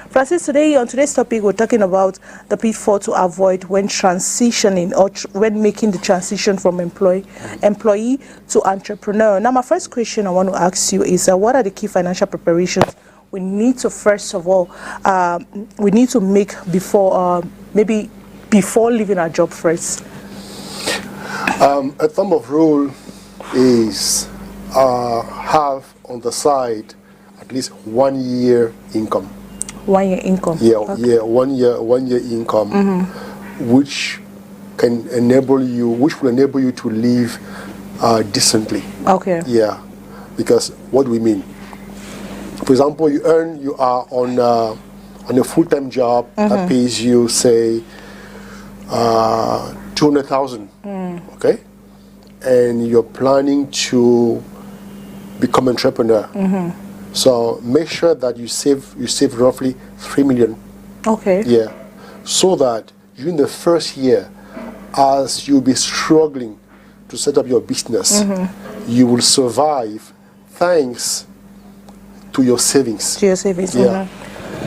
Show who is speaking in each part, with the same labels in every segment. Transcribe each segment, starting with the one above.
Speaker 1: Francis, today on today's topic, we're talking about the pitfall to avoid when transitioning or when making the transition from employee to entrepreneur. Now, my first question I want to ask you is, what are the key financial preparations we need to, first of all, we need to make before, maybe before leaving our job first?
Speaker 2: A thumb of rule is have on the side at least 1 year income.
Speaker 1: 1 year income.
Speaker 2: Yeah,
Speaker 1: okay.
Speaker 2: yeah, 1 year income, which can enable you, which will enable you to live decently.
Speaker 1: Okay.
Speaker 2: Yeah, because what do we mean? For example, you are on a full-time job that pays you, say, 200,000. Okay, and you're planning to become an entrepreneur. So make sure that you save roughly 3 million.
Speaker 1: Okay.
Speaker 2: Yeah, so that during the first year, as you'll be struggling to set up your business, you will survive thanks to your savings.
Speaker 1: To your savings.
Speaker 2: Yeah.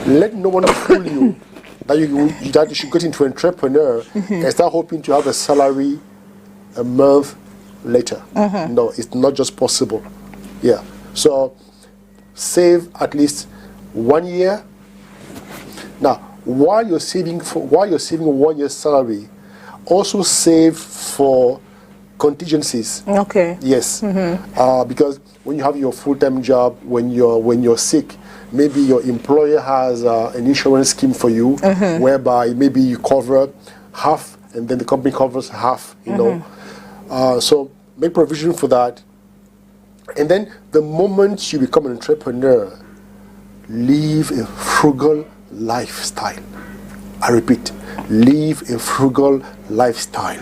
Speaker 2: Let no one fool you that you should get into entrepreneur and start hoping to have a salary a month later. No, it's not just possible. Yeah. So save at least 1 year. Now, while you're saving 1 year's salary, also save for contingencies.
Speaker 1: Okay.
Speaker 2: Yes. Because when you have your full-time job, when you're sick, maybe your employer has an insurance scheme for you, whereby maybe you cover half and then the company covers half. You know, so make provision for that. And then the moment you become an entrepreneur, live a frugal lifestyle. I repeat, live a frugal lifestyle.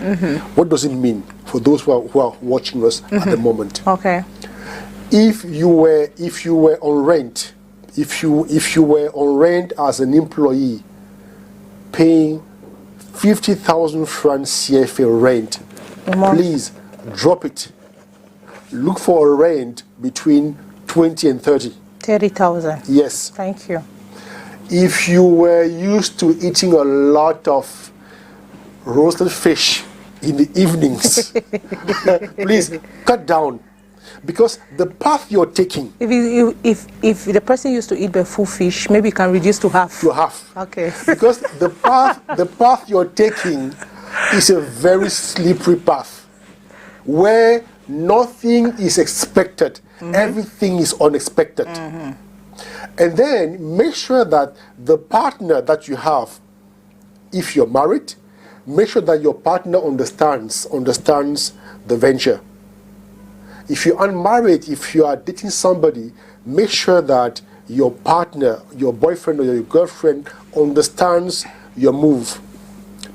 Speaker 2: What does it mean for those who are watching us at the moment?
Speaker 1: Okay.
Speaker 2: If you were on rent, if you were on rent as an employee, paying 50,000 francs CFA rent, please drop it. Look for a rent between 20 and 30.
Speaker 1: 30,000.
Speaker 2: Yes.
Speaker 1: Thank you.
Speaker 2: If you were used to eating a lot of roasted fish in the evenings, please cut down, because the path you're taking.
Speaker 1: If the person used to eat the full fish, maybe you can reduce to half.
Speaker 2: To half.
Speaker 1: Okay.
Speaker 2: Because the path you're taking is a very slippery path, where nothing is expected, everything is unexpected. And then make sure that the partner that you have, if you're married, make sure that your partner understands the venture. If you're unmarried, if you are dating somebody, make sure that your partner, your boyfriend or your girlfriend understands your move,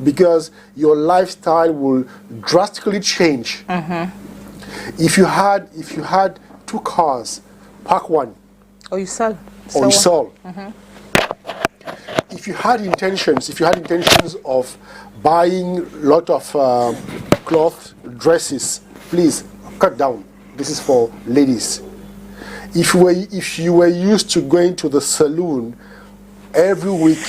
Speaker 2: because your lifestyle will drastically change. If you had 2 cars, park one.
Speaker 1: Or you sell.
Speaker 2: Or you sell. If you had intentions of buying a lot of cloth, dresses, please cut down. This is for ladies. If you were used to going to the salon every week,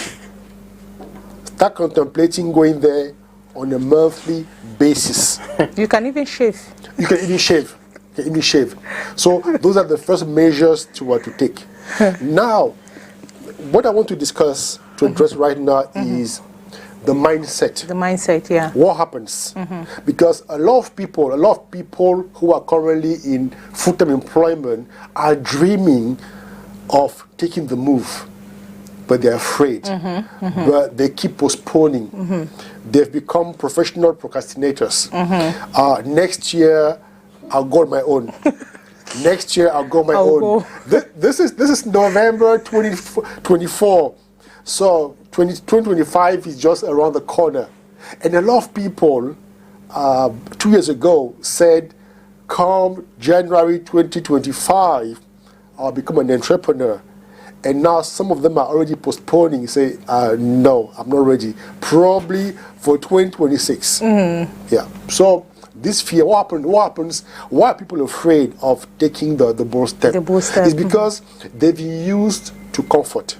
Speaker 2: start contemplating going there on a monthly basis.
Speaker 1: You can even shave.
Speaker 2: You can even shave. So those are the first measures to take. Now, what I want to discuss, to address right now, is the mindset.
Speaker 1: The mindset, yeah.
Speaker 2: What happens? Because a lot of people who are currently in full-time employment are dreaming of taking the move, but they're afraid. But they keep postponing. They've become professional procrastinators. Next year, I'll go on my own. Next year, I'll go on my own. This is November 2024. So 2025 is just around the corner. And a lot of people 2 years ago said, come January 2025, I'll become an entrepreneur. And now some of them are already postponing, say, no, I'm not ready. Probably for 2026. Yeah. So this fear, what happens? Why are people afraid of taking the bold step?
Speaker 1: The bold step.
Speaker 2: It's because they've used to comfort.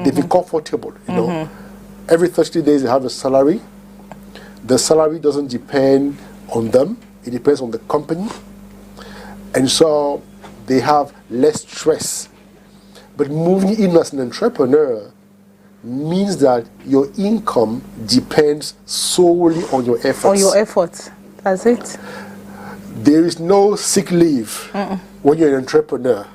Speaker 2: They've been comfortable, you know. Every 30 days they have a salary. The salary doesn't depend on them. It depends on the company. And so they have less stress. But moving in as an entrepreneur means that your income depends solely on your efforts.
Speaker 1: On your efforts. That's it.
Speaker 2: There is no sick leave when you're an entrepreneur,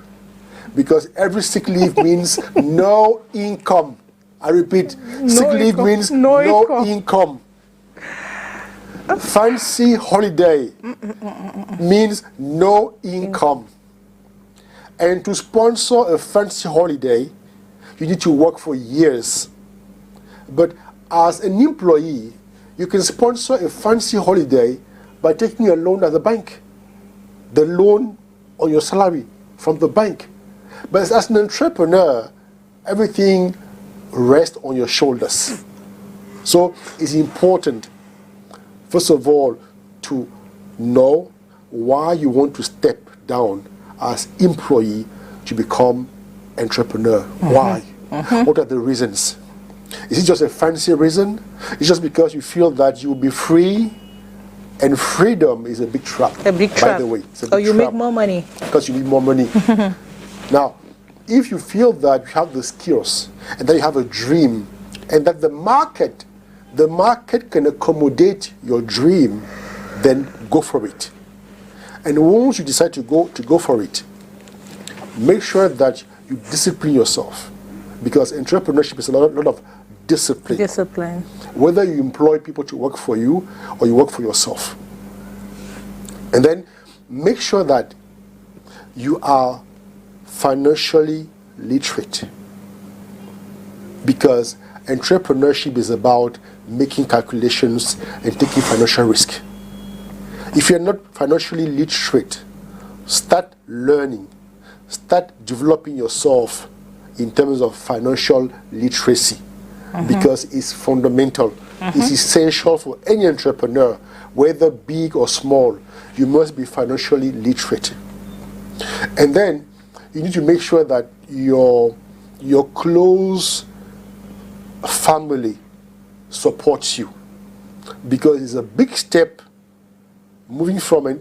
Speaker 2: because every sick leave means no income. I repeat, sick leave means no income. Fancy holiday means no income. And to sponsor a fancy holiday, you need to work for years. But as an employee, you can sponsor a fancy holiday by taking a loan at the bank. The loan on your salary from the bank. But as an entrepreneur, everything rests on your shoulders. So it's important, first of all, to know why you want to step down as employee to become entrepreneur. Why? What are the reasons? Is it just a fancy reason? It's just because you feel that you'll be free, and freedom is a big trap.
Speaker 1: A big trap.
Speaker 2: By the way, it's a
Speaker 1: so
Speaker 2: big
Speaker 1: you
Speaker 2: trap
Speaker 1: make more money.
Speaker 2: because you need more money. Now, if you feel that you have the skills and that you have a dream, and that the market can accommodate your dream, then go for it. And once you decide to go for it, make sure that you discipline yourself, because entrepreneurship is a lot of discipline.
Speaker 1: Discipline.
Speaker 2: Whether you employ people to work for you or you work for yourself. And then make sure that you are financially literate, because entrepreneurship is about making calculations and taking financial risk. If you're not financially literate, start learning, start developing yourself in terms of financial literacy, because it's fundamental. It's essential for any entrepreneur, whether big or small. You must be financially literate. And then you need to make sure that your close family supports you, because it's a big step. Moving from a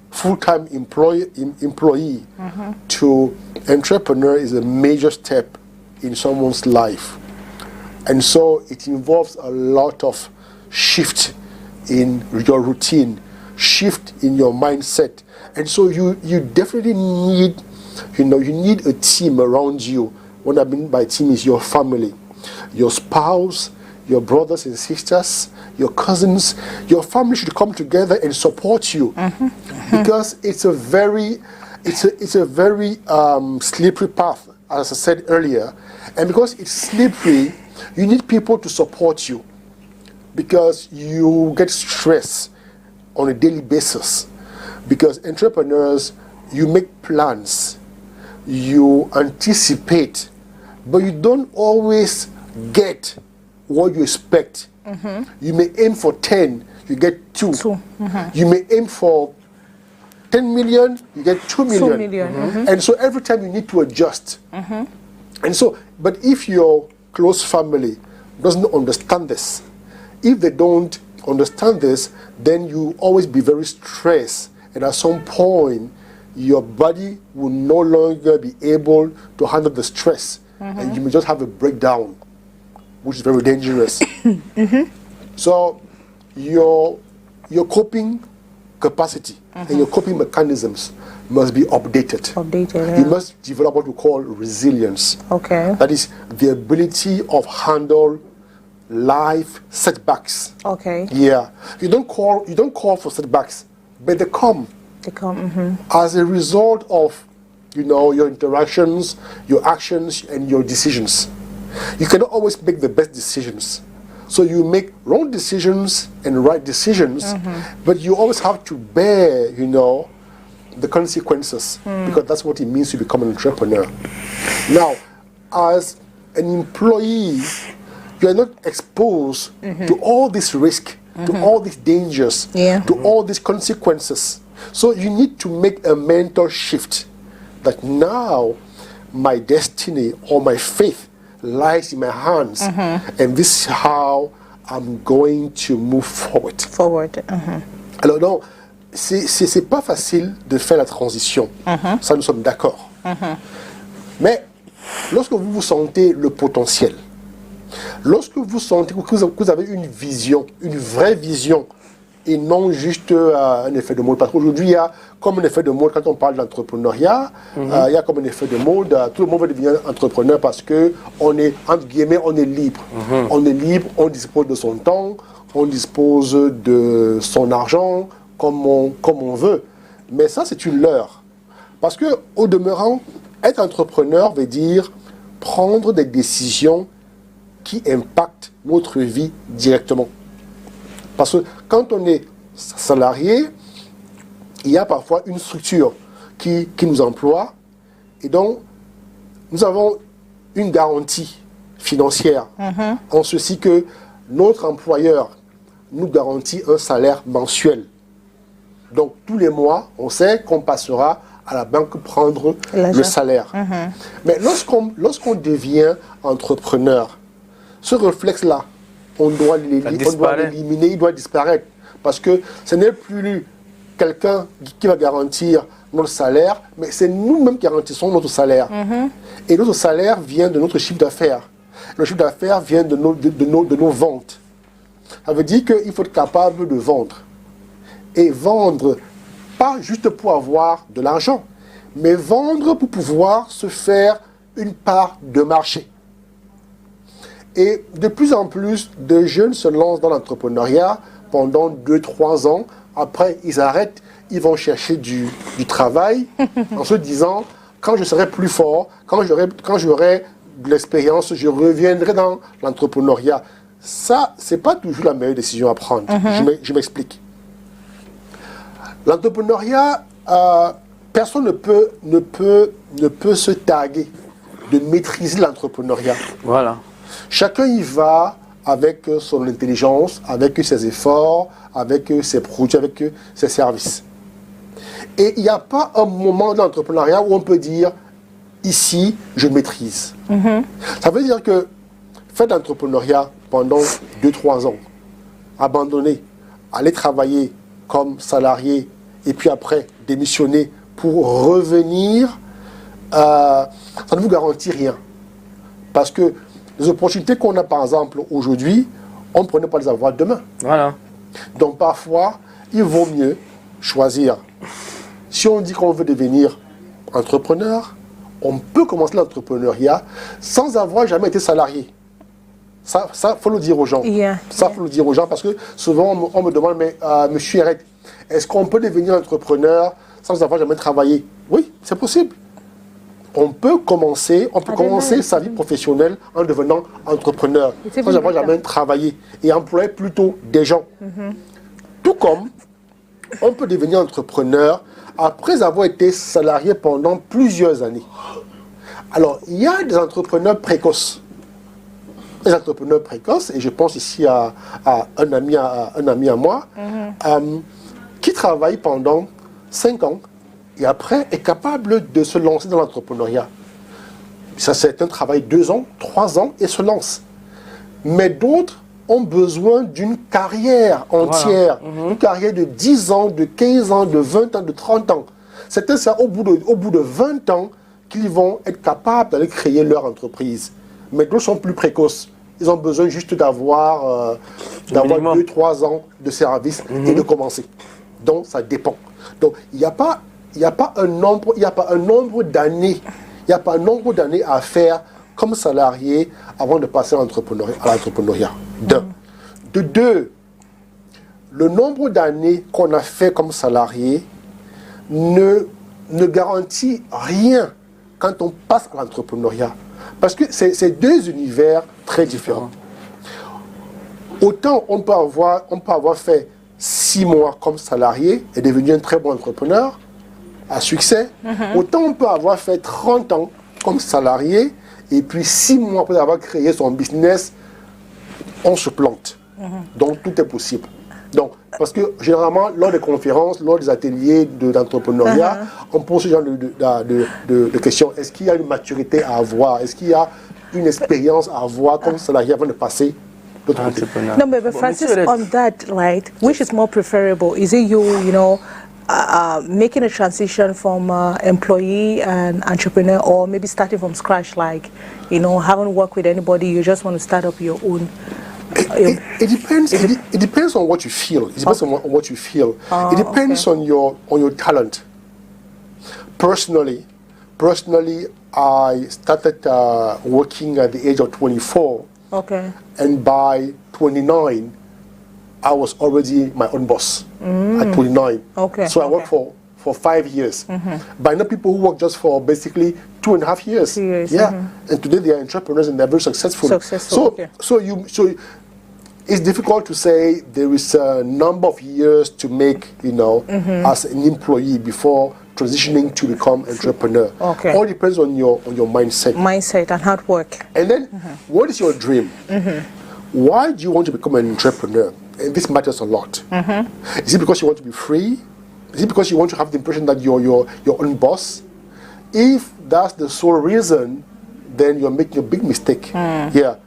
Speaker 2: full-time employee to entrepreneur is a major step in someone's life. And so it involves a lot of shift in your routine, shift in your mindset. And so you definitely need, you need a team around you. What I mean by team is your family, your spouse, your brothers and sisters, your cousins. Your family should come together and support you, because it's a very slippery path, as I said earlier. And because it's slippery, you need people to support you, because you get stress on a daily basis. Because entrepreneurs, you make plans, you anticipate, but you don't always get what you expect. You may aim for 10, you get 2. You may aim for 10 million, you get 2 million.
Speaker 1: 2 million.
Speaker 2: And so every time you need to adjust. And so, but if your close family doesn't understand this, if they don't understand this, then you always be very stressed, and at some point your body will no longer be able to handle the stress, and you may just have a breakdown, which is very dangerous. So your coping capacity and your coping mechanisms must be updated. You must develop what we call resilience.
Speaker 1: Okay.
Speaker 2: That is the ability of handle life setbacks.
Speaker 1: Okay.
Speaker 2: Yeah. You don't call for setbacks, but they come.
Speaker 1: They come.
Speaker 2: As a result of your interactions, your actions, and your decisions. You cannot always make the best decisions. So you make wrong decisions and right decisions, but you always have to bear, the consequences, because that's what it means to become an entrepreneur. Now, as an employee, you are not exposed to all this risk, to all these dangers, to all these consequences. So you need to make a mental shift that now my destiny or my faith lies in my hands. And this is how I'm going to move forward. Alors donc, c'est pas facile de faire la transition. Ça, nous sommes d'accord. Mais lorsque vous vous sentez le potentiel, lorsque vous sentez que vous avez une vision, une vraie vision, et non juste un effet de mode. Parce qu'aujourd'hui, il y a comme un effet de mode quand on parle d'entrepreneuriat, il y a comme un effet de mode, tout le monde veut devenir entrepreneur parce qu'on est, entre guillemets, on est libre. On est libre, on dispose de son temps, on dispose de son argent comme on veut. Mais ça, c'est une leurre. Parce qu'au demeurant, être entrepreneur veut dire prendre des décisions qui impactent notre vie directement. Parce que quand on est salarié, il y a parfois une structure qui nous emploie et donc nous avons une garantie financière en ceci que notre employeur nous garantit un salaire mensuel. Donc tous les mois, on sait qu'on passera à la banque prendre le salaire. Mais lorsqu'on devient entrepreneur, ce réflexe-là, on doit l'éliminer, il doit disparaître. Parce que ce n'est plus quelqu'un qui va garantir notre salaire, mais c'est nous-mêmes qui garantissons notre salaire. Et notre salaire vient de notre chiffre d'affaires. Le chiffre d'affaires vient de nos ventes. Ça veut dire qu'il faut être capable de vendre. Et vendre, pas juste pour avoir de l'argent, mais vendre pour pouvoir se faire une part de marché. Et de plus en plus de jeunes se lancent dans l'entrepreneuriat pendant 2-3 ans. Après, ils arrêtent, ils vont chercher du travail en se disant, quand je serai plus fort, quand j'aurai de l'expérience, je reviendrai dans l'entrepreneuriat. Ça, ce n'est pas toujours la meilleure décision à prendre. Je m'explique. L'entrepreneuriat, personne ne peut se targuer de maîtriser l'entrepreneuriat.
Speaker 3: Voilà.
Speaker 2: Chacun y va avec son intelligence, avec ses efforts, avec ses produits, avec ses services. Et il n'y a pas un moment dans l'entrepreneuriat où on peut dire « ici, je maîtrise ». Ça veut dire que faire de l'entrepreneuriat pendant 2-3 ans, abandonner, aller travailler comme salarié et puis après démissionner pour revenir, ça ne vous garantit rien. Parce que les opportunités qu'on a par exemple aujourd'hui, on ne pourrait pas les avoir demain.
Speaker 3: Voilà.
Speaker 2: Donc parfois, il vaut mieux choisir. Si on dit qu'on veut devenir entrepreneur, on peut commencer l'entrepreneuriat sans avoir jamais été salarié. Ça, faut le dire aux gens. Faut le dire aux gens parce que souvent on me demande, mais monsieur ERET, est-ce qu'on peut devenir entrepreneur sans avoir jamais travaillé? Oui, c'est possible. On peut commencer sa vie professionnelle en devenant entrepreneur, sans avoir jamais travaillé et employer plutôt des gens. Tout comme on peut devenir entrepreneur après avoir été salarié pendant plusieurs années. Alors, il y a des entrepreneurs précoces. Des entrepreneurs précoces, et je pense ici à un ami à moi, qui travaille pendant 5 ans et après est capable de se lancer dans l'entrepreneuriat. Ça, c'est un travail 2 ans, 3 ans et se lance. Mais d'autres ont besoin d'une carrière entière, une carrière de 10 ans, de 15 ans, de 20 ans, de 30 ans. C'est au bout de 20 ans qu'ils vont être capables d'aller créer leur entreprise. Mais d'autres sont plus précoces. Ils ont besoin juste d'avoir 2-3 ans de service et de commencer. Donc, ça dépend. Donc, il n'y a pas un nombre d'années à faire comme salarié avant de passer à l'entrepreneuriat. De deux, le nombre d'années qu'on a fait comme salarié ne garantit rien quand on passe à l'entrepreneuriat. Parce que c'est 2 univers très différents. Autant on peut avoir fait 6 mois comme salarié et devenu un très bon entrepreneur à succès, autant on peut avoir fait 30 ans comme salarié et puis 6 mois après avoir créé son business, on se plante. Donc tout est possible. Donc, parce que généralement, lors des conférences, lors des ateliers d'entrepreneuriat, on pose ce genre de questions. Est-ce qu'il y a une maturité à avoir? Est-ce qu'il y a une expérience à avoir comme salarié avant de passer de l'autre côté.
Speaker 3: Entrepreneur.
Speaker 1: No, but Francis, on that, right, which is more preferable? Is it making a transition from employee and entrepreneur, or maybe starting from scratch, like, haven't worked with anybody, you just want to start up your own?
Speaker 2: It depends. It depends on what you feel. It depends on what you feel. It depends on your talent. Personally, I started working at the age of 24.
Speaker 1: Okay.
Speaker 2: And by 29, I was already my own boss at 29.
Speaker 1: Okay.
Speaker 2: So I worked for 5 years. But I know people who work just for basically 2.5 years.
Speaker 1: 2 years.
Speaker 2: Yeah. And today they are entrepreneurs and they're very successful. So it's difficult to say there is a number of years to make, as an employee before transitioning to become entrepreneur.
Speaker 1: Okay.
Speaker 2: All depends on your mindset.
Speaker 1: Mindset and hard work.
Speaker 2: And then, what is your dream? Why do you want to become an entrepreneur? And this matters a lot. Is it because you want to be free? Is it because you want to have the impression that you're your own boss? If that's the sole reason, then you're making a big mistake. Yeah.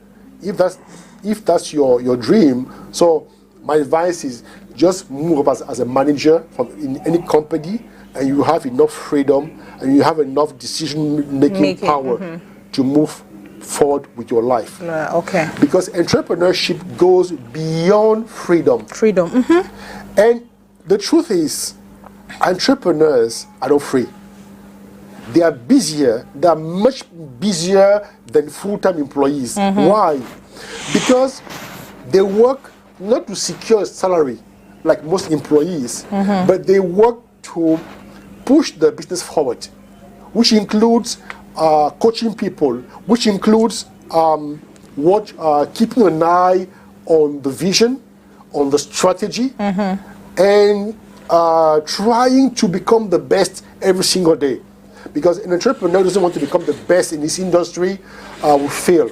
Speaker 2: If that's your dream, so my advice is just move up as a manager in any company, and you have enough freedom and you have enough decision-making power to move forward with your life.
Speaker 1: Okay.
Speaker 2: Because entrepreneurship goes beyond freedom. And the truth is, entrepreneurs are not free. They are busier. They are much busier than full-time employees. Why? Because they work not to secure a salary like most employees, but they work to push the business forward, which includes coaching people, which includes keeping an eye on the vision, on the strategy, and trying to become the best every single day. Because an entrepreneur doesn't want to become the best in this industry, will fail.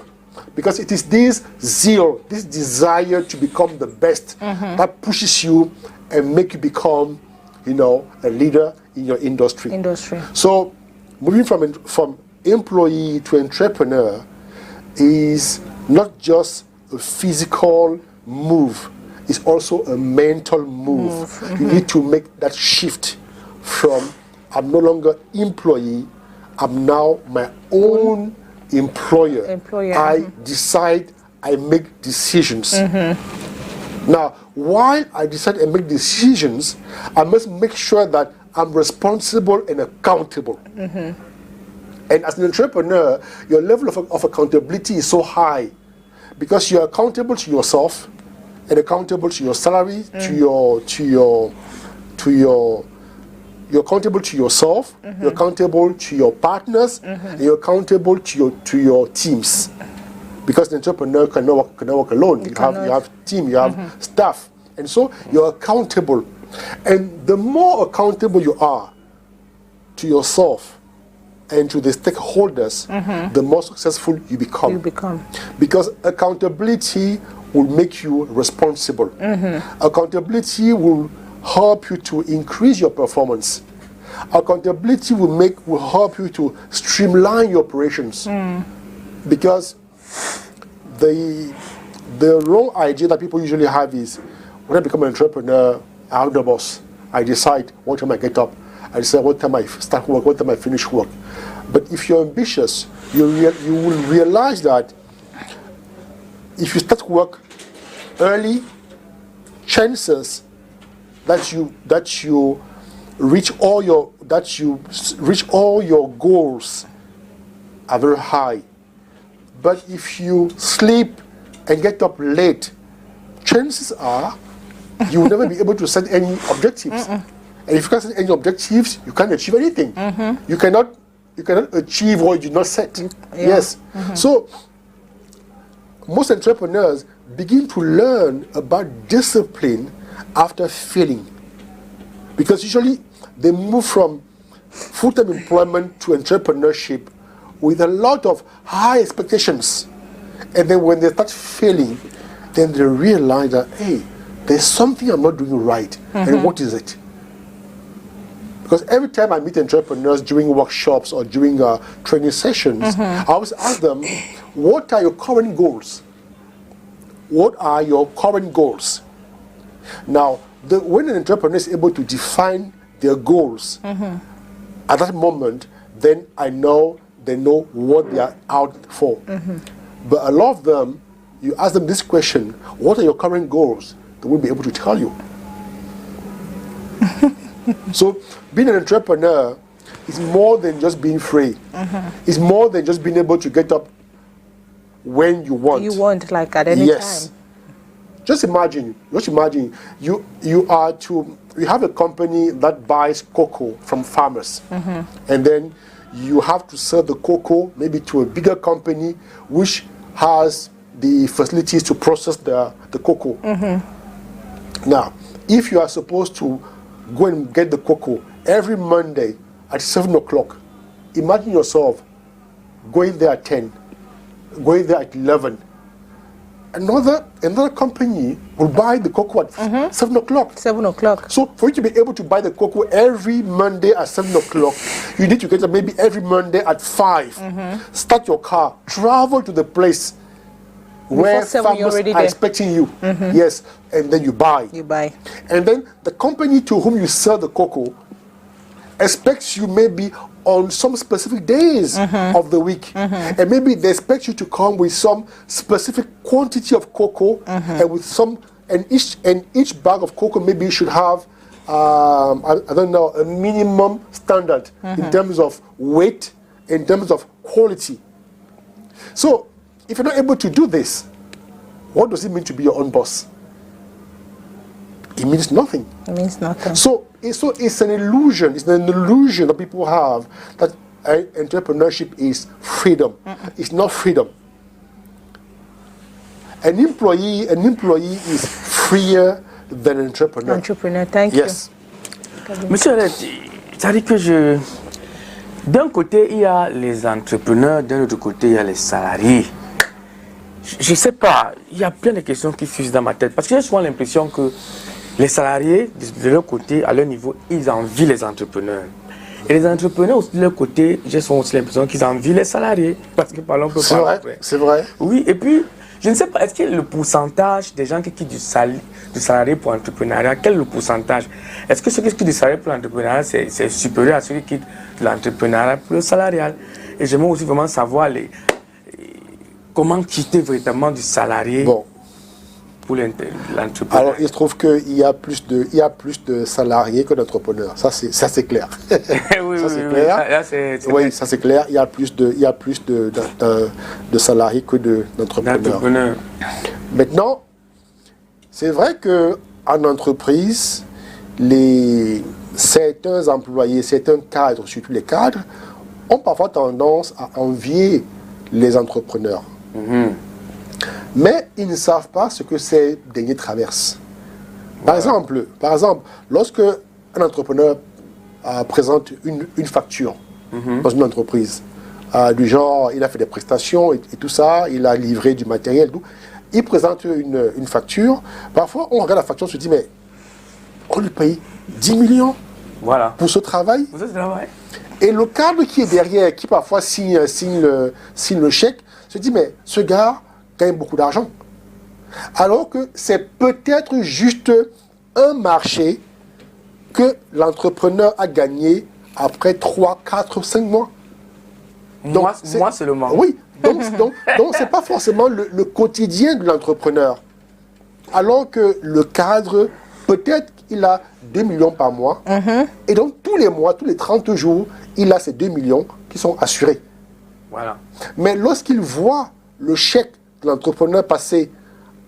Speaker 2: Because it is this zeal, this desire to become the best that pushes you and make you become, a leader in your industry. So, moving from employee to entrepreneur is not just a physical move, it's also a mental move. You need to make that shift from I'm no longer employee, I'm now my own employer. I decide, I make decisions. Now, while I decide and make decisions, I must make sure that I'm responsible and accountable. And as an entrepreneur, your level of accountability is so high because you're accountable to yourself and accountable to your salary, you're accountable to yourself, you're accountable to your partners, and you're accountable to your teams. Because the entrepreneur cannot work alone. You have team, you have staff. And so you're accountable. And the more accountable you are to yourself and to the stakeholders, the more successful you become. Because accountability will make you responsible. Accountability will help you to increase your performance. Accountability will help you to streamline your operations. Because the wrong idea that people usually have is, when I become an entrepreneur, I'm the boss. I decide what time I get up. I decide what time I start work, what time I finish work. But if you're ambitious, you will realize that if you start work early, chances that you reach all your goals are very high. But if you sleep and get up late, chances are you will never be able to set any objectives. And if you can't set any objectives, you can't achieve anything. You cannot achieve what you did not set. Yes. So most entrepreneurs begin to learn about discipline after failing. Because usually they move from full-time employment to entrepreneurship with a lot of high expectations. And then when they start failing, then they realize that, hey, there's something I'm not doing right. And what is it? Because every time I meet entrepreneurs during workshops or during training sessions, I always ask them, what are your current goals? What are your current goals? Now, when an entrepreneur is able to define their goals at that moment, then I know they know what they are out for. But a lot of them, you ask them this question, what are your current goals? They won't be able to tell you. So being an entrepreneur is more than just being free. It's more than just being able to get up when you want.
Speaker 1: You want, like at any time.
Speaker 2: Just imagine you have a company that buys cocoa from farmers, and then you have to sell the cocoa maybe to a bigger company which has the facilities to process the cocoa. Now, if you are supposed to go and get the cocoa every Monday at 7 o'clock, imagine yourself going there at 10, going there at 11. Another company will buy the cocoa at 7 o'clock.
Speaker 1: 7 o'clock.
Speaker 2: So for you to be able to buy the cocoa every Monday at 7 o'clock, you need to get up maybe every Monday at 5. Start your car, travel to the place where farmers are expecting you. Yes, and then you buy. And then the company to whom you sell the cocoa expects you maybe on some specific days of the week. And maybe they expect you to come with some specific quantity of cocoa and with some, and each bag of cocoa maybe you should have I don't know, a minimum standard in terms of weight, in terms of quality. So if you're not able to do this, what does it mean to be your own boss? It means nothing.
Speaker 1: It means nothing.
Speaker 2: So it's an illusion. It's an illusion that people have that entrepreneurship is freedom. It's not freedom. An employee is freer than an entrepreneur.
Speaker 1: Entrepreneur, thank
Speaker 2: yes.
Speaker 1: you.
Speaker 3: Monsieur ERET, ça dit que d'un côté, il y a les entrepreneurs, d'un autre côté, il y a les salariés. Je ne sais pas, il y a plein de questions qui fusent dans ma tête. Parce que j'ai souvent l'impression que les salariés, de leur côté, à leur niveau, ils envient les entrepreneurs. Et les entrepreneurs aussi, de leur côté, j'ai souvent aussi l'impression qu'ils envient les salariés. Parce que parlons peu par
Speaker 2: c'est vrai.
Speaker 3: Oui, et puis, je ne sais pas, est-ce que le pourcentage des gens qui quittent du salarié pour l'entrepreneuriat, quel est le pourcentage? Est-ce que ceux qui quittent du salarié pour l'entrepreneuriat, c'est supérieur à ceux qui quittent l'entrepreneuriat pour le salarial? Et j'aimerais aussi vraiment savoir comment quitter véritablement du salarié pour l'entrepreneur.
Speaker 2: Alors, il se trouve qu'il y a plus de salariés que d'entrepreneurs. Ça, c'est clair.
Speaker 3: Oui,
Speaker 2: ça, c'est clair. Il y a plus de salariés que d'entrepreneurs. Maintenant, c'est vrai qu'en entreprise, certains employés, certains cadres, surtout les cadres, ont parfois tendance à envier les entrepreneurs. Mais ils ne savent pas ce que ces derniers traversent. Par exemple, lorsque un entrepreneur présente une facture dans une entreprise, du genre, il a fait des prestations et tout ça, il a livré du matériel, tout, il présente une facture. Parfois, on regarde la facture, on se dit, mais on lui paye 10 millions pour ce travail. Et le cadre qui est derrière, qui parfois signe le chèque, se dit, mais ce gars gagne beaucoup d'argent. Alors que c'est peut-être juste un marché que l'entrepreneur a gagné après 3, 4, 5 mois. Donc,
Speaker 3: moi seulement.
Speaker 2: Oui, donc ce n'est pas forcément le quotidien de l'entrepreneur. Alors que le cadre, peut-être il a 2 millions par mois. Et donc tous les mois, tous les 30 jours, il a ces 2 millions qui sont assurés.
Speaker 3: Voilà.
Speaker 2: Mais lorsqu'il voit le chèque de l'entrepreneur passer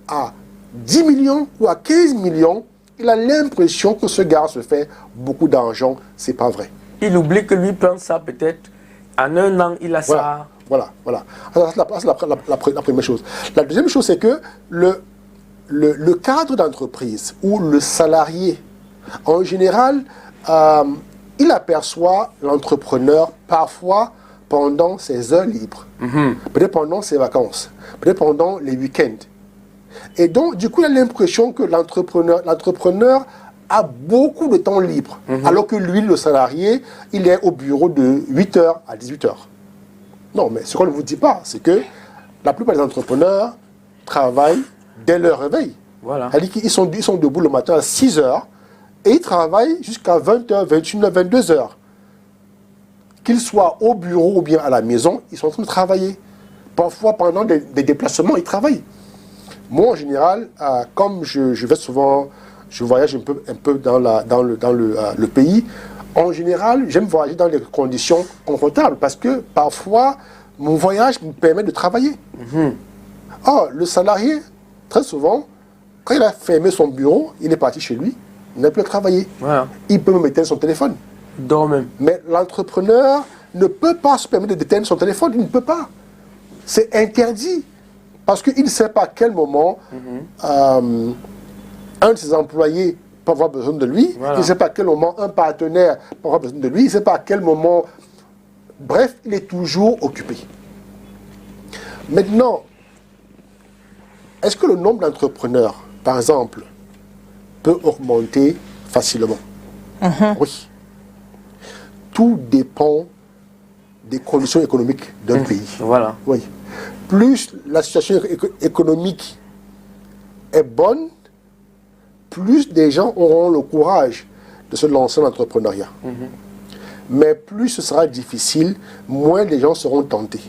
Speaker 2: à 10 millions ou à 15 millions, il a l'impression que ce gars se fait beaucoup d'argent. C'est pas vrai.
Speaker 3: Il oublie que lui pense ça peut-être en un an, il a ça.
Speaker 2: Voilà. Alors, c'est la première chose. La deuxième chose, c'est que le cadre d'entreprise ou le salarié, en général, il aperçoit l'entrepreneur parfois pendant ses heures libres, peut-être pendant ses vacances, peut-être pendant les week-ends. Et donc, du coup, il a l'impression que l'entrepreneur a beaucoup de temps libre. Alors que lui, le salarié, il est au bureau de 8h à 18h. Non, mais ce qu'on ne vous dit pas, c'est que la plupart des entrepreneurs travaillent dès leur réveil.
Speaker 3: Voilà.
Speaker 2: C'est-à-dire qu'ils sont debout le matin à 6h et ils travaillent jusqu'à 20h, 21h, 22h. Qu'ils soient au bureau ou bien à la maison, ils sont en train de travailler. Parfois, pendant des déplacements, ils travaillent. Moi, en général, comme je vais souvent, je voyage un peu dans le pays, en général, j'aime voyager dans des conditions confortables parce que parfois, mon voyage me permet de travailler. Or, le salarié, très souvent, quand il a fermé son bureau, il est parti chez lui, il n'a plus à travailler.
Speaker 3: Voilà.
Speaker 2: Il peut même éteindre son téléphone.
Speaker 3: Il dort même.
Speaker 2: Mais l'entrepreneur ne peut pas se permettre d'éteindre son téléphone, il ne peut pas. C'est interdit. Parce qu'il ne sait pas à quel moment un de ses employés peut avoir besoin de lui, il ne sait pas à quel moment un partenaire peut avoir besoin de lui, il ne sait pas à quel moment... Bref, il est toujours occupé. Maintenant, est-ce que le nombre d'entrepreneurs, par exemple, peut augmenter facilement? Oui. Tout dépend des conditions économiques d'un pays.
Speaker 3: Voilà.
Speaker 2: Oui. Plus la situation économique est bonne, plus des gens auront le courage de se lancer dans l'entrepreneuriat. Mais plus ce sera difficile, moins les gens seront tentés.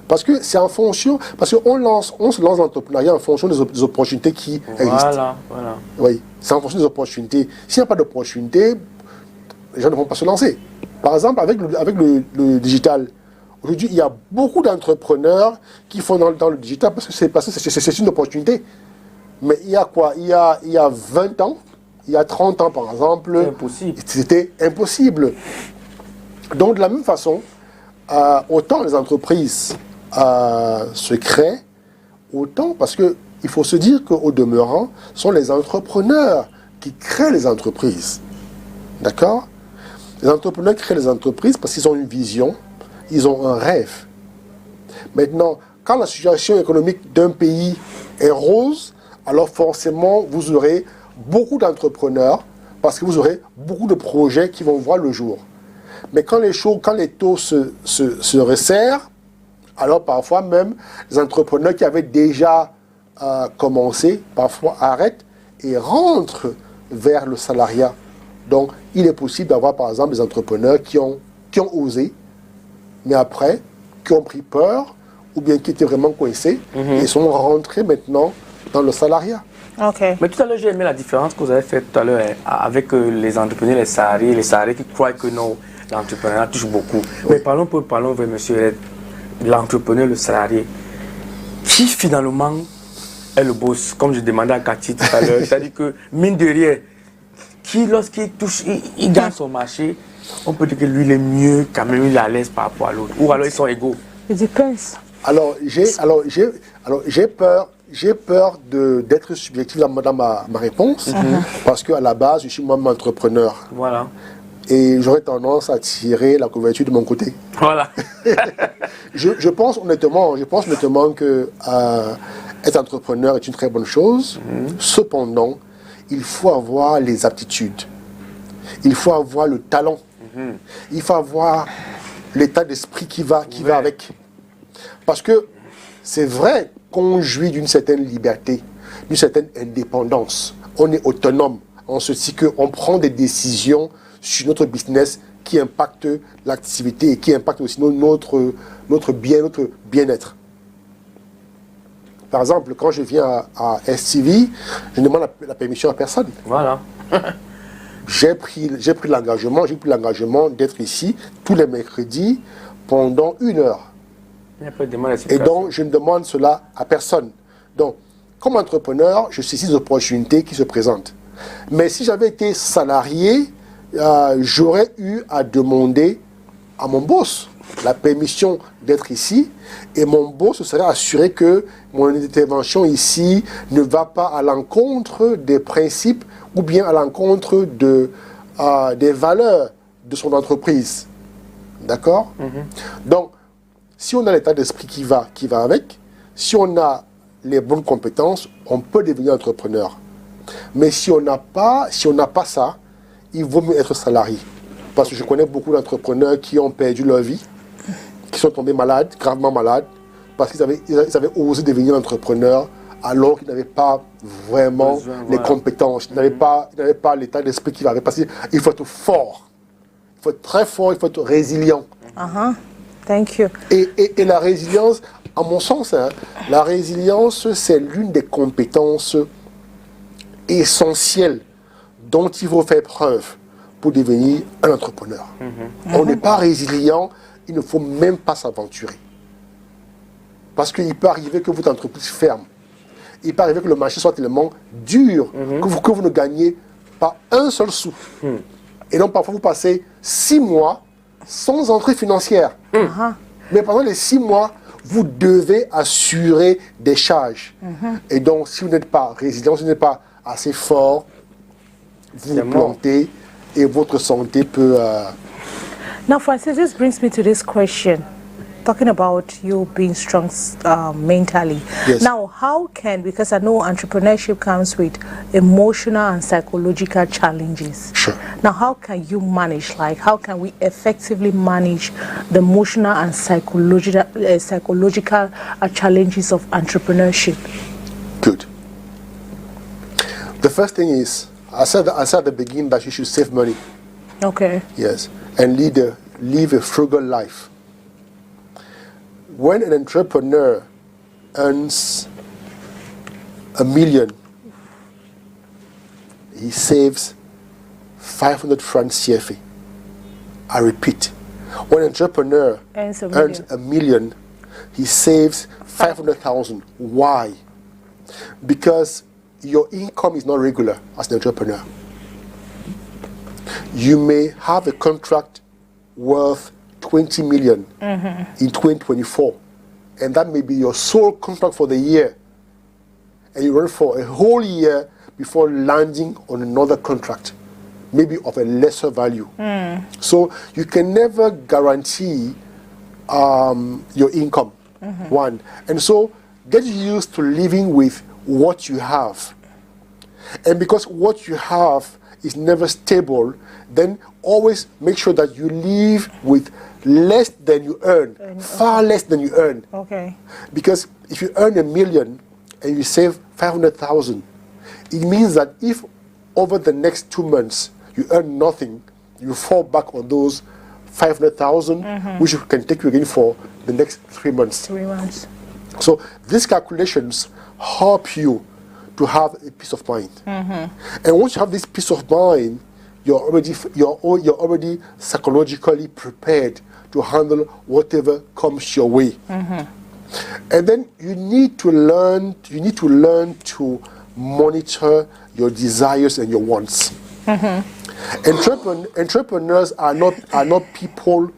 Speaker 2: Parce que c'est en fonction, parce qu'on se lance dans l'entrepreneuriat en fonction des opportunités qui existent.
Speaker 3: Voilà.
Speaker 2: Oui, c'est en fonction des opportunités. S'il n'y a pas d'opportunités, les gens ne vont pas se lancer. Par exemple, avec le digital, aujourd'hui, il y a beaucoup d'entrepreneurs qui font dans le digital parce que c'est une opportunité. Mais il y a quoi? Il y a 20 ans, il y a 30 ans par exemple, c'était impossible. Donc de la même façon, autant les entreprises se créent, autant parce qu'il faut se dire qu'au demeurant, ce sont les entrepreneurs qui créent les entreprises. D'accord? Les entrepreneurs créent les entreprises parce qu'ils ont une vision, ils ont un rêve. Maintenant, quand la situation économique d'un pays est rose, alors forcément, vous aurez beaucoup d'entrepreneurs parce que vous aurez beaucoup de projets qui vont voir le jour. Mais quand les taux se resserrent, alors parfois même, les entrepreneurs qui avaient déjà commencé, parfois arrêtent et rentrent vers le salariat. Donc, il est possible d'avoir, par exemple, des entrepreneurs qui ont osé, mais après, qui ont pris peur, ou bien qui étaient vraiment coincés, et sont rentrés maintenant dans le salariat.
Speaker 1: Okay.
Speaker 3: Mais tout à l'heure, j'ai aimé la différence que vous avez faite tout à l'heure avec les entrepreneurs, les salariés qui croient que non, l'entrepreneuriat touche beaucoup. Oui. Mais parlons vers monsieur l'entrepreneur, le salarié. Qui finalement est le boss? Comme je demandais à Cathy tout à l'heure, c'est-à-dire que, mine de rien, qui, lorsqu'il touche, il gagne son marché, on peut dire que lui, il est mieux, quand même, il est à l'aise par rapport à l'autre. Ou alors ils sont égaux.
Speaker 1: It depends.
Speaker 2: Alors, j'ai peur d'être subjectif dans ma réponse, parce qu'à la base, je suis moi-même entrepreneur.
Speaker 3: Voilà.
Speaker 2: Et j'aurais tendance à tirer la couverture de mon côté.
Speaker 3: Voilà.
Speaker 2: je pense honnêtement que être entrepreneur est une très bonne chose. Cependant, il faut avoir les aptitudes. Il faut avoir le talent. Il faut avoir l'état d'esprit qui va avec. Parce que c'est vrai qu'on jouit d'une certaine liberté, d'une certaine indépendance. On est autonome en ceci qu'on prend des décisions sur notre business qui impactent l'activité et qui impactent aussi notre bien-être. Par exemple, quand je viens à STV, je ne demande la permission à personne.
Speaker 3: Voilà.
Speaker 2: J'ai pris l'engagement d'être ici tous les mercredis pendant 1 heure. Et donc, je ne demande cela à personne. Donc, comme entrepreneur, je saisis des opportunités qui se présentent. Mais si j'avais été salarié, j'aurais eu à demander à mon boss la permission d'être ici, et mon boss se serait assuré que mon intervention ici ne va pas à l'encontre des principes ou bien à l'encontre des valeurs de son entreprise. D'accord? Donc, si on a l'état d'esprit qui va avec, si on a les bonnes compétences, on peut devenir entrepreneur. Mais si on n'a pas ça, il vaut mieux être salarié. Parce que je connais beaucoup d'entrepreneurs qui ont perdu leur vie, qui sont tombés malades, gravement malades, parce qu'ils avaient osé devenir entrepreneurs alors qu'ils n'avaient pas vraiment les compétences, ils n'avaient pas l'état d'esprit qu'ils avaient. Parce qu'il faut être fort, il faut être très fort, il faut être résilient.
Speaker 1: Thank you.
Speaker 2: Et la résilience, à mon sens, hein, la résilience, c'est l'une des compétences essentielles dont il faut faire preuve pour devenir un entrepreneur. On n'est pas résilient, il ne faut même pas s'aventurer. Parce qu'il peut arriver que votre entreprise ferme. Il peut arriver que le marché soit tellement dur que vous ne gagnez pas un seul sou. Et donc parfois vous passez 6 mois sans entrée financière. Mais pendant les 6 mois, vous devez assurer des charges. Et donc si vous n'êtes pas résilient, si vous n'êtes pas assez fort, vous vous plantez et votre santé peut...
Speaker 1: Now, Francis, this brings me to this question. Talking about you being strong mentally.
Speaker 2: Yes.
Speaker 1: Now, how can, because I know entrepreneurship comes with emotional and psychological challenges.
Speaker 2: Sure.
Speaker 1: Now, how can you manage, like, how can we effectively manage the emotional and psychological challenges of entrepreneurship?
Speaker 2: Good. The first thing is, I said at the beginning that you should save money.
Speaker 1: Okay.
Speaker 2: Yes. And live a frugal life. When an entrepreneur earns $1 million, he saves 500 francs CFA. I repeat, when an entrepreneur earns $1 million, he saves 500,000. Why? Because your income is not regular as an entrepreneur. You may have a contract worth 20 million in 2024, and that may be your sole contract for the year, and you run for a whole year before landing on another contract, maybe of a lesser value. So you can never guarantee your income, one. And so get used to living with what you have. And because what you have is never stable, then always make sure that you live with less than you earn, far less than you earn.
Speaker 1: Okay.
Speaker 2: Because if you earn $1 million and you save 500,000, it means that if over the next 2 months you earn nothing, you fall back on those 500,000, which can take you again for the next 3 months.
Speaker 1: 3 months. So
Speaker 2: these calculations help you to have a peace of mind. And once you have this peace of mind, you're already psychologically prepared to handle whatever comes your way. And then you need to learn to monitor your desires and your wants. Entrepreneurs are not people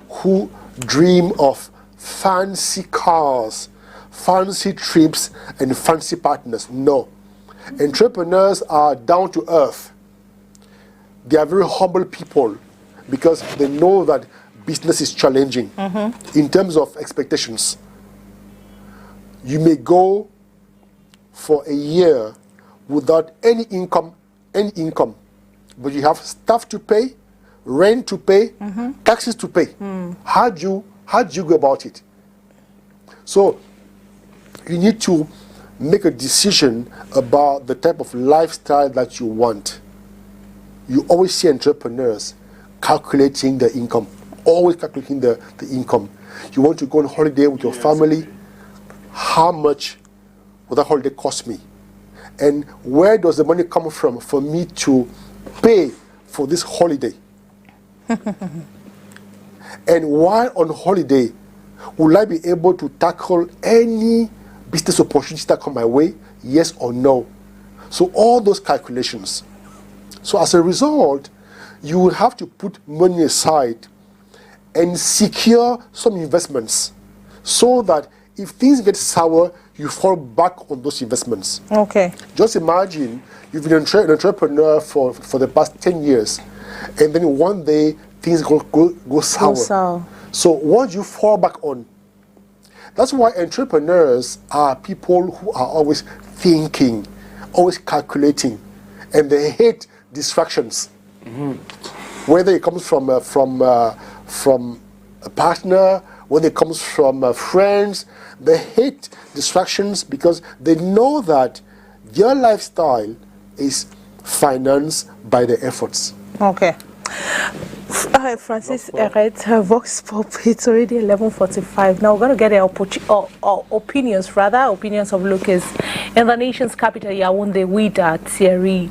Speaker 2: who dream of fancy cars, fancy trips, and fancy partners. No. Entrepreneurs are down to earth. They are very humble people because they know that business is challenging in terms of expectations. You may go for a year without any income, but you have staff to pay, rent to pay, taxes to pay. How do you go about it? So you need to make a decision about the type of lifestyle that you want. You always see entrepreneurs calculating the income, always calculating the income. You want to go on holiday with your family, how much will that holiday cost me? And where does the money come from for me to pay for this holiday? And while on holiday, will I be able to tackle any business opportunities that come my way? Yes or no? So all those calculations. So as a result, you will have to put money aside and secure some investments so that if things get sour, you fall back on those investments.
Speaker 1: Okay.
Speaker 2: Just imagine you've been an entrepreneur for the past 10 years, and then one day things go sour. So what do you fall back on? That's why entrepreneurs are people who are always thinking always calculating, and they hate distractions. Whether it comes from a partner, whether it comes from friends, they hate distractions because they know that their lifestyle is financed by their efforts.
Speaker 1: Okay. Francis ERET, Vox Pop, it's already 11:45. Now we're going to get our opinions of Lucas in the nation's capital, Yaoundé, with Thierry,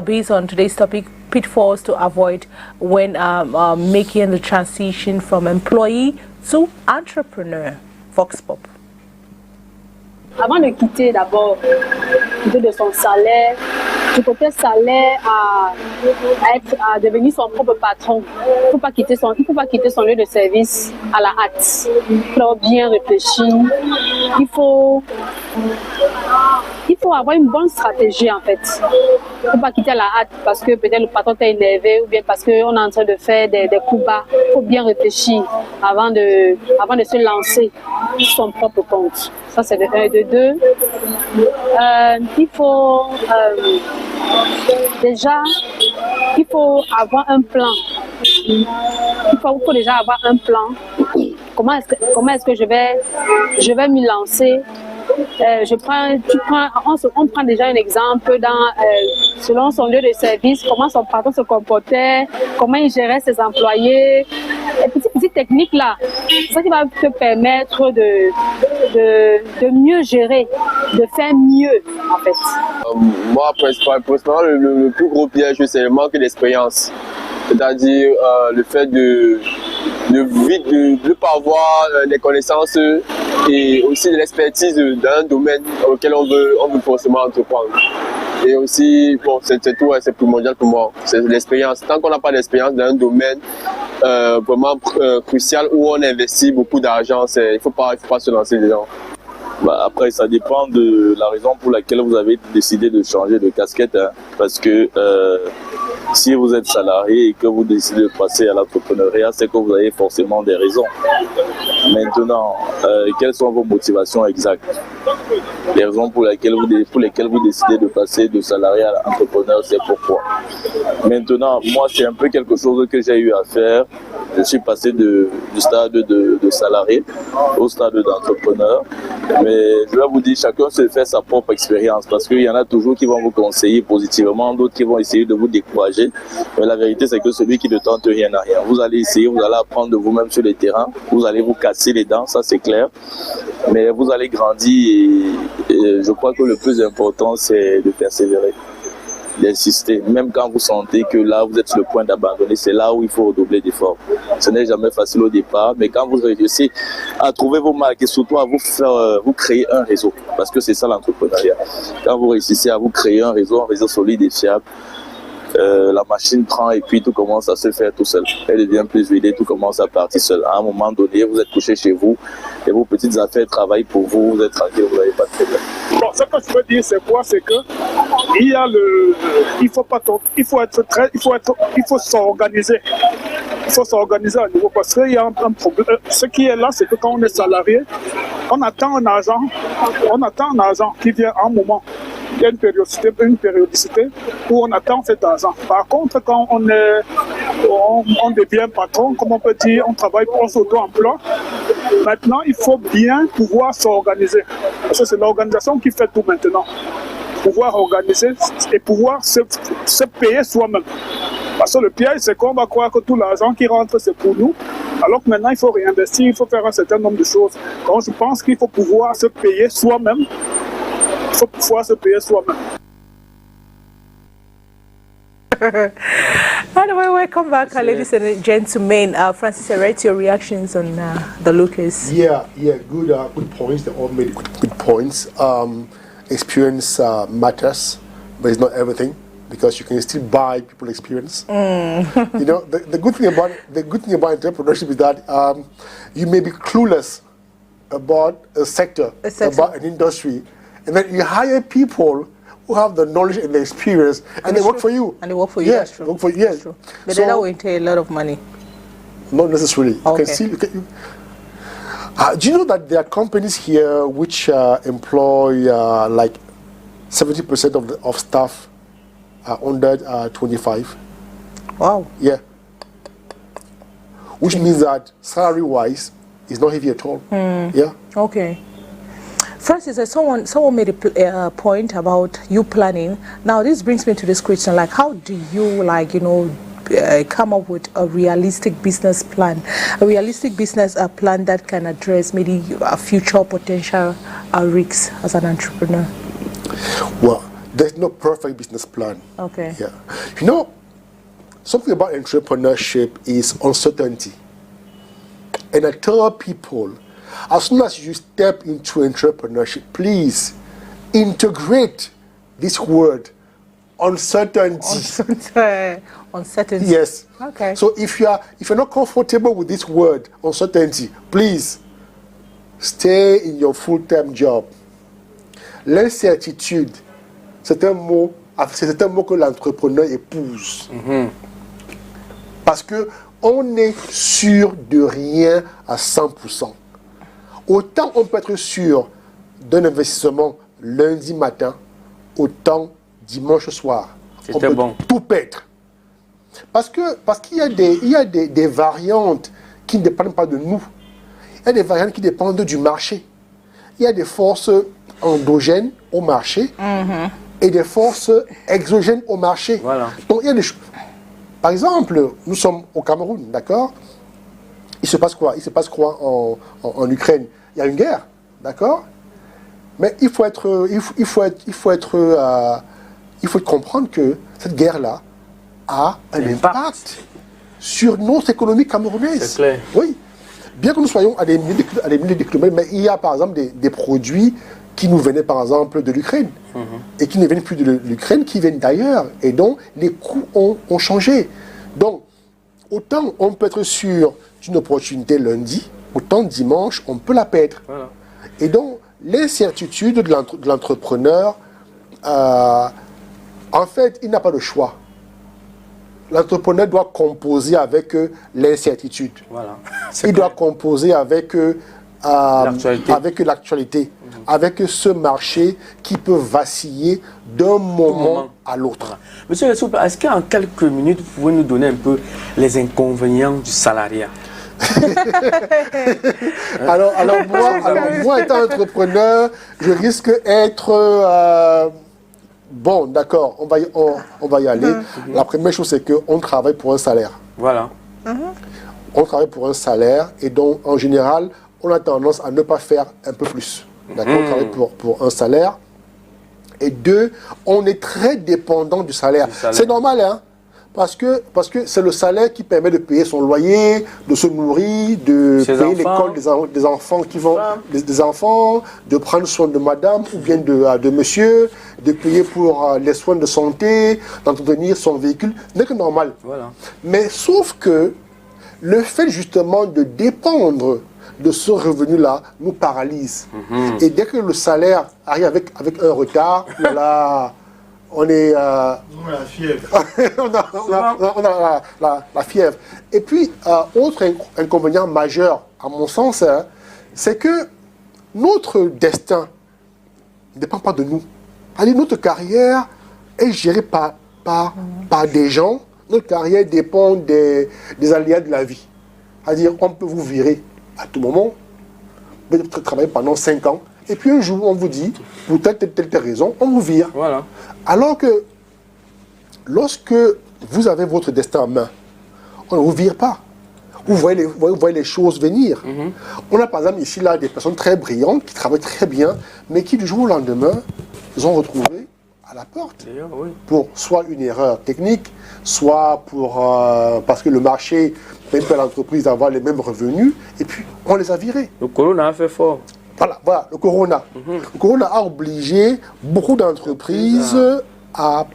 Speaker 1: based on today's topic, pitfalls to avoid when making the transition from employee to entrepreneur. Vox Pop.
Speaker 4: Avant de quitter d'abord de son salaire, du côté salaire à devenir son propre patron. Il ne faut pas quitter son lieu de service à la hâte. Il faut bien réfléchir. Il faut avoir une bonne stratégie en fait. Il ne faut pas quitter à la hâte parce que peut-être le patron t'a énervé ou bien parce qu'on est en train de faire des coups bas. Il faut bien réfléchir avant de se lancer sur son propre compte. Ça c'est de 1 et de 2. Il faut déjà avoir un plan. Il faut déjà avoir un plan. Comment est-ce que je vais m'y lancer? On prend déjà un exemple selon son lieu de service, comment son patron se comportait, comment il gérait ses employés. Les petites techniques là, c'est ça qui va te permettre de mieux gérer, de faire mieux en fait.
Speaker 5: Moi, principalement, le plus gros piège, c'est le manque d'expérience. C'est-à-dire le fait de ne pas avoir des connaissances et aussi de l'expertise dans un domaine auquel on veut forcément entreprendre. Et aussi, bon, c'est tout, c'est primordial pour moi, c'est l'expérience. Tant qu'on n'a pas d'expérience dans un domaine vraiment crucial où on investit beaucoup d'argent, il ne faut pas se lancer dedans.
Speaker 6: Bah après, ça dépend de la raison pour laquelle vous avez décidé de changer de casquette, hein, parce que si vous êtes salarié et que vous décidez de passer à l'entrepreneuriat, c'est que vous avez forcément des raisons. Maintenant, quelles sont vos motivations exactes? Les raisons pour lesquelles vous décidez de passer de salarié à l'entrepreneur, c'est pourquoi. Maintenant, moi, c'est un peu quelque chose que j'ai eu à faire. Je suis passé du stade de salarié au stade d'entrepreneur. Mais je vais vous dire, chacun se fait sa propre expérience parce qu'il y en a toujours qui vont vous conseiller positivement, d'autres qui vont essayer de vous décourager. Mais la vérité, c'est que celui qui ne tente rien n'a rien. Vous allez essayer, vous allez apprendre de vous-même sur le terrain, vous allez vous casser les dents, ça c'est clair. Mais vous allez grandir et je crois que le plus important, c'est de persévérer, d'insister. Même quand vous sentez que là, vous êtes sur le point d'abandonner, c'est là où il faut redoubler d'efforts. Ce n'est jamais facile au départ, mais quand vous réussissez à trouver vos marques et surtout à vous créer un réseau, parce que c'est ça l'entrepreneuriat. Quand vous réussissez à vous créer un réseau solide et fiable, la machine prend et puis tout commence à se faire tout seul. Elle devient plus huilée, tout commence à partir seul. À un moment donné, vous êtes couché chez vous et vos petites affaires travaillent pour vous, vous êtes tranquille, vous n'avez pas de problème.
Speaker 7: Bon, ce que je veux dire, c'est quoi? C'est que il faut s'organiser. Il faut s'organiser à nouveau parce qu'il y a un problème. Ce qui est là, c'est que quand on est salarié, on attend un argent qui vient à un moment. Il y a une périodicité où on attend cet argent. Par contre, quand on devient patron, comme on peut dire, on travaille, on s'auto-emploie. Maintenant, il faut bien pouvoir s'organiser. Parce que c'est l'organisation qui fait tout maintenant. Pouvoir organiser et pouvoir se payer soi-même. Parce que le piège, c'est qu'on va croire que tout l'argent qui rentre, c'est pour nous. Alors que maintenant, il faut réinvestir, il faut faire un certain nombre de choses. Donc, je pense qu'il faut pouvoir se payer soi-même. Il faut pouvoir se payer soi-même.
Speaker 1: Anyway, welcome back, ladies and gentlemen. Francis ERET, your reactions on the Lucas?
Speaker 2: Yeah, good points. They all made good points. Experience matters, but it's not everything because you can still buy people experience. You know, the good thing about entrepreneurship is that you may be clueless about a sector, about an industry, and then you hire people who have the knowledge and the experience, and they work for you.
Speaker 1: And they work for you.
Speaker 2: Yeah,
Speaker 1: that's true.
Speaker 2: work for you. Yeah.
Speaker 1: That's true. But then that will entail a lot of money.
Speaker 2: Not necessarily.
Speaker 1: Okay.
Speaker 2: Do you know that there are companies here which employ like 70% of staff are under 25.
Speaker 1: Wow.
Speaker 2: Yeah. Which means that salary-wise, it's not heavy at all. Yeah.
Speaker 1: Okay. Francis, someone made a point about you planning. Now, this brings me to this question: like, how do you, like, you know, come up with a realistic business plan, plan that can address maybe future potential risks as an entrepreneur?
Speaker 2: Well, there's no perfect business plan.
Speaker 1: Okay.
Speaker 2: Yeah. You know, something about entrepreneurship is uncertainty. And I tell people, as soon as you step into entrepreneurship, please integrate this word, uncertainty.
Speaker 1: Uncertainty.
Speaker 2: Yes.
Speaker 1: Okay.
Speaker 2: So if you're not comfortable with this word, uncertainty, please stay in your full-time job. L'incertitude, c'est un mot que l'entrepreneur épouse. Parce que on est sûr de rien à 100%. Autant on peut être sûr d'un investissement lundi matin, autant dimanche soir. On peut tout perdre. Parce qu'il y a des variantes qui ne dépendent pas de nous. Il y a des variantes qui dépendent du marché. Il y a des forces endogènes au marché et des forces exogènes au marché.
Speaker 3: Voilà.
Speaker 2: Donc il y a des choses. Par exemple, nous sommes au Cameroun, d'accord? Il se passe quoi? Il se passe quoi en Ukraine? Il y a une guerre, d'accord? Mais il faut comprendre que cette guerre-là a un impact sur notre économie camerounaise.
Speaker 3: C'est clair.
Speaker 2: Oui. Bien que nous soyons à des milliers de kilomètres, mais il y a par exemple des produits qui nous venaient par exemple de l'Ukraine et qui ne viennent plus de l'Ukraine, qui viennent d'ailleurs. Et donc, les coûts ont changé. Donc, autant on peut être sûr d'une opportunité lundi, autant dimanche, on peut la perdre.
Speaker 3: Voilà.
Speaker 2: Et donc, l'incertitude de l'entrepreneur, en fait, il n'a pas de choix. L'entrepreneur doit composer avec l'incertitude.
Speaker 3: Voilà.
Speaker 2: Il doit composer avec l'actualité, avec ce marché qui peut vaciller d'un moment à l'autre.
Speaker 3: Voilà. Monsieur, est-ce qu'en quelques minutes, vous pouvez nous donner un peu les inconvénients du salariat?
Speaker 2: alors moi, étant entrepreneur, je risque d'être... bon, d'accord, on va y aller. La première chose, c'est qu'on travaille pour un salaire.
Speaker 3: Voilà.
Speaker 2: On travaille pour un salaire et donc, en général, on a tendance à ne pas faire un peu plus. D'accord? On travaille pour un salaire. Et deux, on est très dépendant du salaire. C'est normal, hein? Parce que c'est le salaire qui permet de payer son loyer, de se nourrir, de payer l'école des enfants qui vont, des enfants, de prendre soin de madame ou bien de monsieur, de payer pour les soins de santé, d'entretenir son véhicule. Ce n'est que normal. Voilà. Mais sauf que le fait justement de dépendre de ce revenu-là nous paralyse. Et dès que le salaire arrive avec un retard, là, on est...
Speaker 8: on a la fièvre.
Speaker 2: on a la fièvre. Et puis, autre inconvénient majeur, à mon sens, hein, c'est que notre destin ne dépend pas de nous. C'est-à-dire, notre carrière est gérée par des gens. Notre carrière dépend des aléas de la vie. C'est-à-dire, on peut vous virer à tout moment. Vous pouvez travailler pendant 5 ans. Et puis un jour, on vous dit, pour telle raison, on vous vire. Voilà. Alors que, lorsque vous avez votre destin en main, on ne vous vire pas. Vous voyez les choses venir. On a par exemple ici là des personnes très brillantes, qui travaillent très bien, mais qui du jour au lendemain, se sont retrouvées à la porte. Oui. Pour soit une erreur technique, soit parce que le marché permet à l'entreprise d'avoir les mêmes revenus, et puis on les a virés.
Speaker 3: Le corona a fait fort.
Speaker 2: Voilà, le corona. Le corona a obligé beaucoup d'entreprises à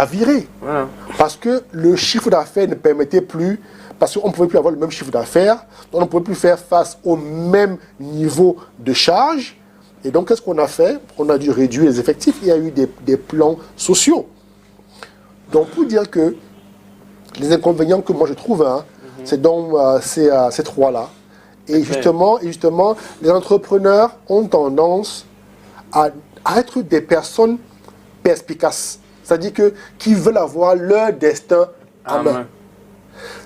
Speaker 2: virer. Voilà. Parce que le chiffre d'affaires ne permettait plus, parce qu'on ne pouvait plus avoir le même chiffre d'affaires, donc on ne pouvait plus faire face au même niveau de charge. Et donc, qu'est-ce qu'on a fait? On a dû réduire les effectifs. Il y a eu des plans sociaux. Donc, pour dire que les inconvénients que moi je trouve, hein, c'est donc ces trois-là. Et justement, les entrepreneurs ont tendance à être des personnes perspicaces. C'est-à-dire que qui veulent avoir leur destin en main.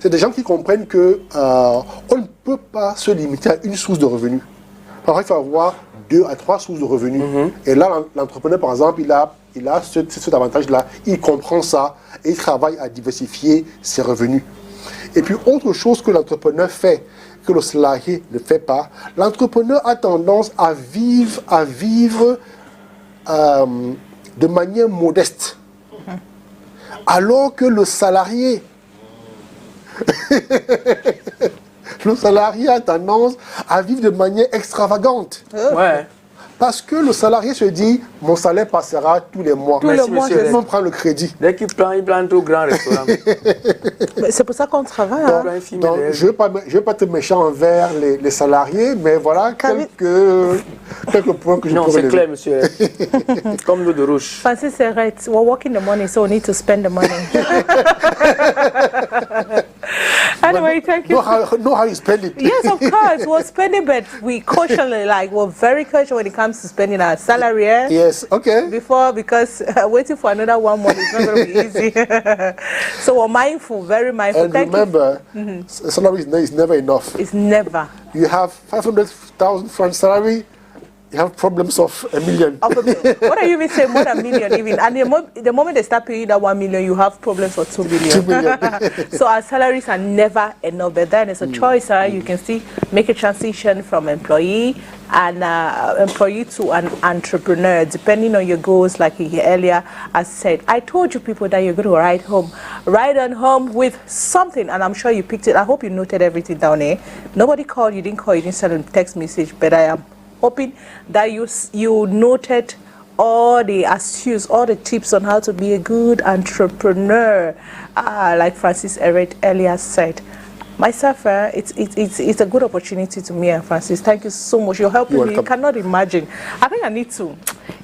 Speaker 2: C'est des gens qui comprennent que on ne peut pas se limiter à une source de revenus. Parfois, il faut avoir 2 à 3 sources de revenus. Et là, l'entrepreneur, par exemple, il a cet avantage-là. Il comprend ça et il travaille à diversifier ses revenus. Et puis, autre chose que l'entrepreneur fait, que le salarié ne fait pas, l'entrepreneur a tendance à vivre de manière modeste. Alors que le salarié a tendance à vivre de manière extravagante.
Speaker 3: Ouais.
Speaker 2: Parce que le salarié se dit, mon salaire passera tous les mois.
Speaker 1: Tous les mois,
Speaker 2: je vais prendre le crédit.
Speaker 3: Dès qu'il prend, il prend tout grand restaurant.
Speaker 1: C'est pour ça qu'on travaille.
Speaker 2: Donc, je ne veux pas être méchant envers les salariés, mais voilà quelques points que je
Speaker 3: Non,
Speaker 2: peux
Speaker 3: c'est
Speaker 2: relever.
Speaker 3: clair, monsieur. Comme l'eau de rouge.
Speaker 1: Francis ERET, we're working the money, so we need to spend the money. Anyway, thank you.
Speaker 2: Know how you spend it.
Speaker 1: Yes, of course. We're spending, but we cautiously, we're very cautious when it comes to spending our salary.
Speaker 2: Yes, okay.
Speaker 1: Because waiting for another 1 month is not going to be easy. So we're mindful, very mindful.
Speaker 2: And remember, salary is never enough.
Speaker 1: It's never.
Speaker 2: You have 500,000 francs salary, you have problems of a million.
Speaker 1: What are you even saying? More than a million even. And the moment they start paying that 1 million, you have problems for 2 million.
Speaker 2: 2 million.
Speaker 1: So our salaries are never enough. But then it's a choice. You can see, make a transition from employee to an entrepreneur, depending on your goals. Like earlier I said, I told you people that you're going to ride on home with something, and I'm sure you picked it. I hope you noted everything down here. Nobody called, you didn't send a text message, but I am hoping that you noted all the astuces, all the tips on how to be a good entrepreneur, like Francis ERET earlier said. Myself, it's a good opportunity to me and Francis. Thank you so much. You're helping me. You cannot imagine. I think I need to.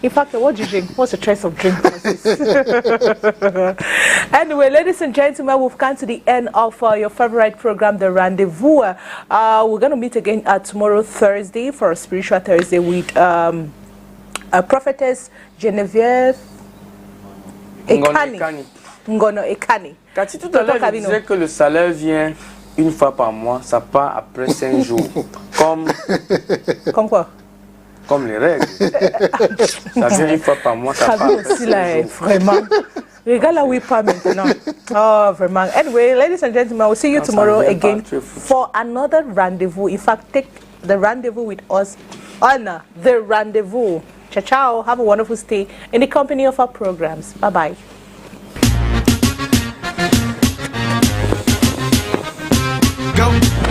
Speaker 1: In fact, what do you drink? What's the choice of drink, Francis? Anyway, ladies and gentlemen, we've come to the end of your favorite program, The Rendezvous. We're going to meet again tomorrow, Thursday, for a spiritual Thursday with prophetess Geneviève Ekani. Ngono Ekani.
Speaker 3: Cathy, tout à l'heure, je disais que le salaire vient une fois par mois, ça part après 5 jours. Comme
Speaker 1: quoi?
Speaker 3: Comme les règles. Ça vient une fois par mois, ça part après 5 jours.
Speaker 1: Vraiment. Regarde là où il part maintenant. Oh, vraiment. Anyway, ladies and gentlemen, we'll see you tomorrow again for another rendezvous. In fact, take the rendezvous with us on The Rendezvous. Ciao, ciao. Have a wonderful stay in the company of our programs. Bye-bye.